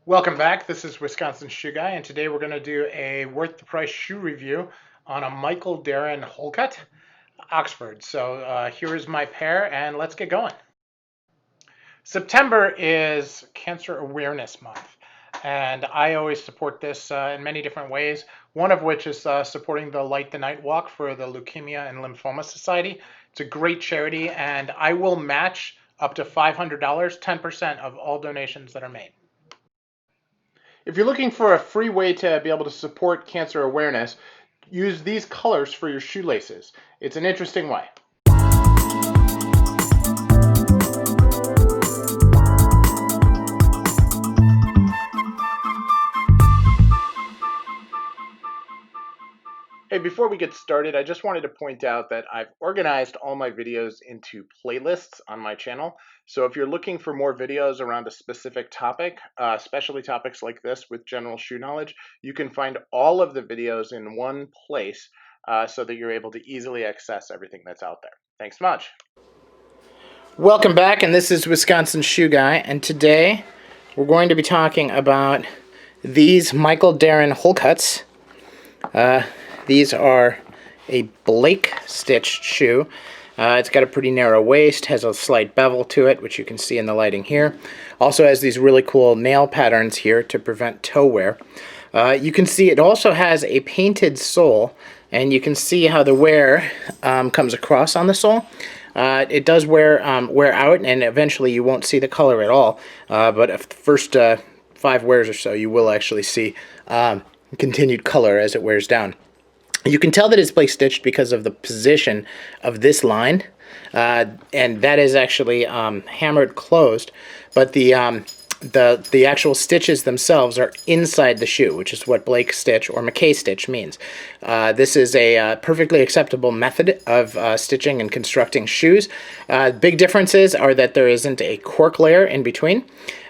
Welcome back. This is Wisconsin Shoe Guy, and today we're going to do a worth the price shoe review on a Michael Darren Wholecut Oxford. So here is my pair, and let's get going. September is Cancer Awareness Month, and I always support this in many different ways. One of which is supporting the Light the Night Walk for the Leukemia and Lymphoma Society. It's a great charity, and I will match up to $500, 10% of all donations that are made. If you're looking for a free way to be able to support cancer awareness, use these colors for your shoelaces. It's an interesting way. Hey, before we get started, I just wanted to point out that I've organized all my videos into playlists on my channel. So if you're looking for more videos around a specific topic, especially topics like this with general shoe knowledge, you can find all of the videos in one place so that you're able to easily access everything that's out there. Thanks much. Welcome back, and this is Wisconsin Shoe Guy, and today we're going to be talking about these Michael Darren Wholecuts. These are a Blake stitched shoe. It's got a pretty narrow waist, has a slight bevel to it, which you can see in the lighting here. Also has these really cool nail patterns here to prevent toe wear. You can see it also has a painted sole, and you can see how the wear comes across on the sole. It does wear out, and eventually you won't see the color at all. But if the first 5 wears or so, you will actually see continued color as it wears down. You can tell that it's Blake stitched because of the position of this line, and that is actually hammered closed, but the actual stitches themselves are inside the shoe, which is what Blake stitch or McKay stitch means. This is a perfectly acceptable method of stitching and constructing shoes. Big differences are that there isn't a cork layer in between,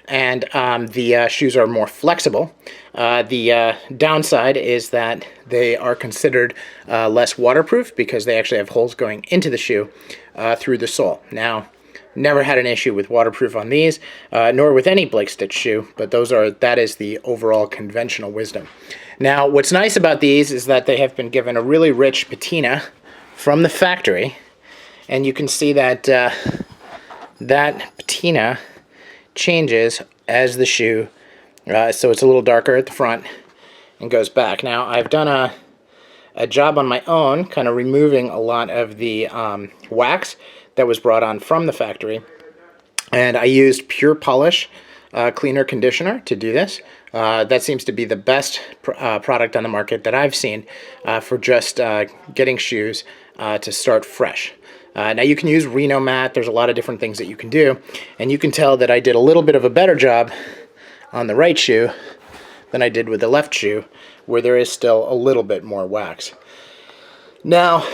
and the shoes are more flexible. The downside is that they are considered less waterproof because they actually have holes going into the shoe through the sole. Now, never had an issue with waterproof on these, nor with any Blake stitch shoe, but that is the overall conventional wisdom. Now, what's nice about these is that they have been given a really rich patina from the factory, and you can see that that patina changes as the shoe, so it's a little darker at the front and goes back. Now, I've done a job on my own, kind of removing a lot of the wax that was brought on from the factory, and I used Pure Polish cleaner conditioner to do this. That seems to be the best product on the market that I've seen for just getting shoes to start fresh. Now you can use Reno mat. There's a lot of different things that you can do, and you can tell that I did a little bit of a better job on the right shoe than I did with the left shoe, where there is still a little bit more wax. Now,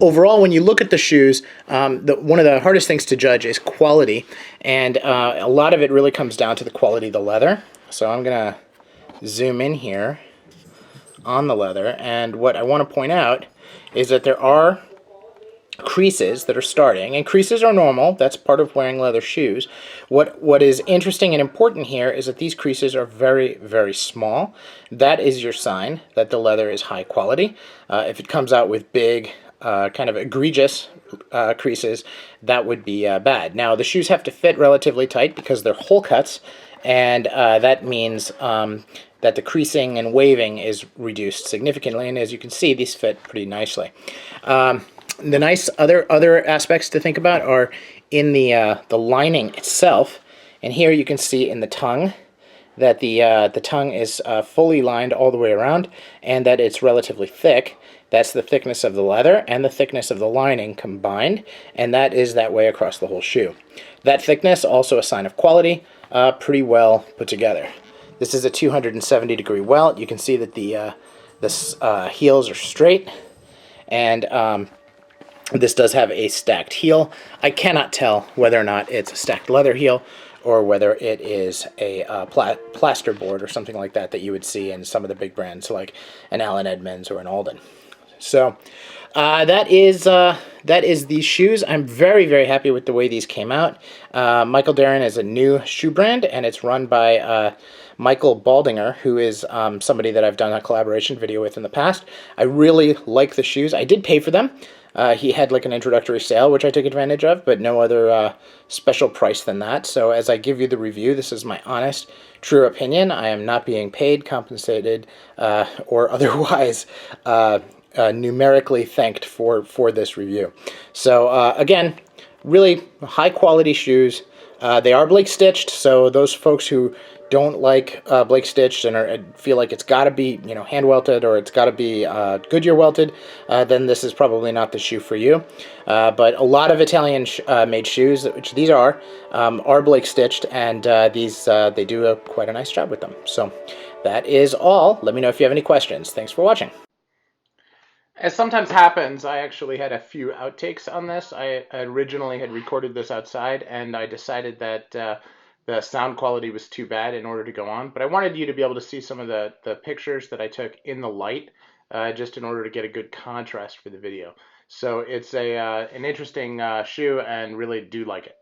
overall, when you look at the shoes, one of the hardest things to judge is quality, and a lot of it really comes down to the quality of the leather. So I'm going to zoom in here on the leather, and what I want to point out is that there are creases that are starting, and creases are normal. That's part of wearing leather shoes. What is interesting and important here is that these creases are very, very small. That is your sign that the leather is high quality. If it comes out with big, kind of egregious creases, that would be bad. Now, the shoes have to fit relatively tight because they're hole cuts, and that means that the creasing and waving is reduced significantly, and as you can see, these fit pretty nicely. The nice other aspects to think about are in the lining itself, and here you can see in the tongue that the tongue is fully lined all the way around, and that it's relatively thick. That's the thickness of the leather and the thickness of the lining combined, and that is that way across the whole shoe. That thickness, also a sign of quality, pretty well put together. This is a 270-degree welt. You can see that the heels are straight, and this does have a stacked heel. I cannot tell whether or not it's a stacked leather heel or whether it is a plasterboard or something like that you would see in some of the big brands like an Allen Edmonds or an Alden. So that is these shoes. I'm very, very happy with the way these came out. Michael Darren is a new shoe brand, and it's run by Michael Baldinger, who is somebody that I've done a collaboration video with in the past. I really like the shoes. I did pay for them. He had like an introductory sale, which I took advantage of, but no other special price than that. So as I give you the review, this is my honest, true opinion. I am not being paid, compensated, or otherwise numerically thanked for this review. So again, really high quality shoes. They are Blake stitched, so those folks who don't like Blake stitched and feel like it's got to be hand welted or it's got to be Goodyear welted, then this is probably not the shoe for you. But a lot of Italian made shoes, which these are Blake stitched, and these they do quite a nice job with them. So that is all. Let me know if you have any questions. Thanks for watching. As sometimes happens, I actually had a few outtakes on this. I originally had recorded this outside, and I decided that the sound quality was too bad in order to go on. But I wanted you to be able to see some of the pictures that I took in the light, just in order to get a good contrast for the video. So it's an interesting shoe, and really do like it.